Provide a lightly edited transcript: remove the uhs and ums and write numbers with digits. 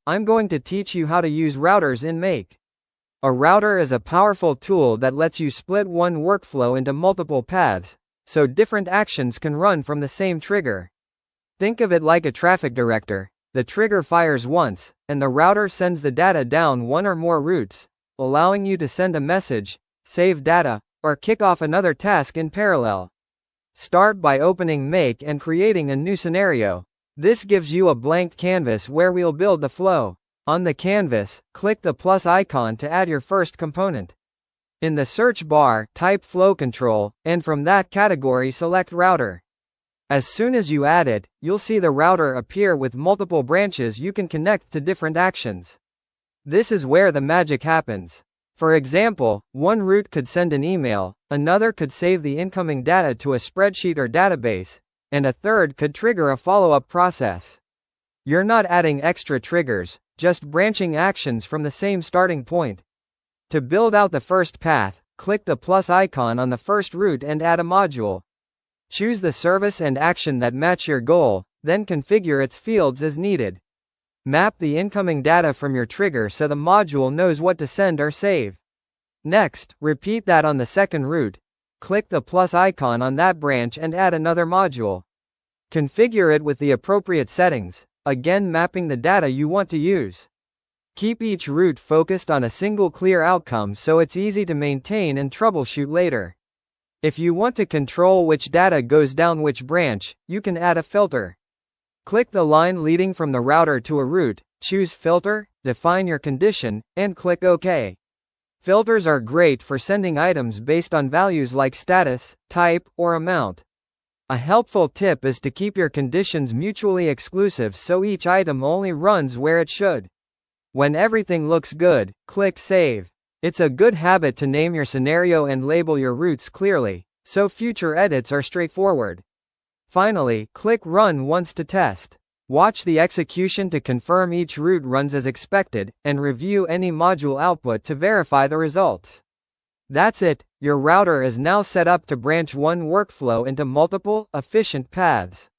I'm going to teach you how to use routers in Make. A router is a powerful tool that lets you split one workflow into multiple paths, so different actions can run from the same trigger. Think of it like a traffic director. The trigger fires once, and the router sends the data down one or more routes, allowing you to send a message, save data, or kick off another task in parallel. Start by opening Make and creating a new scenario. This gives you a blank canvas where we'll build the flow. On the canvas, click the plus icon to add your first component. In the search bar, type Flow Control, and from that category select Router. As soon as you add it, you'll see the router appear with multiple branches you can connect to different actions. This is where the magic happens. For example, one route could send an email, another could save the incoming data to a spreadsheet or database, and a third could trigger a follow-up process. You're not adding extra triggers, just branching actions from the same starting point. To build out the first path, click the plus icon on the first route and add a module. Choose the service and action that match your goal, then configure its fields as needed. Map the incoming data from your trigger so the module knows what to send or save. Next, repeat that on the second route. Click the plus icon on that branch and add another module. Configure it with the appropriate settings, again mapping the data you want to use. Keep each route focused on a single clear outcome so it's easy to maintain and troubleshoot later. If you want to control which data goes down which branch, you can add a filter. Click the line leading from the router to a route, choose Filter, define your condition, and click OK. Filters are great for sending items based on values like status, type, or amount. A helpful tip is to keep your conditions mutually exclusive so each item only runs where it should. When everything looks good, click Save. It's a good habit to name your scenario and label your routes clearly, so future edits are straightforward. Finally, click Run once to test. Watch the execution to confirm each route runs as expected, and review any module output to verify the results. That's it, your router is now set up to branch one workflow into multiple, efficient paths.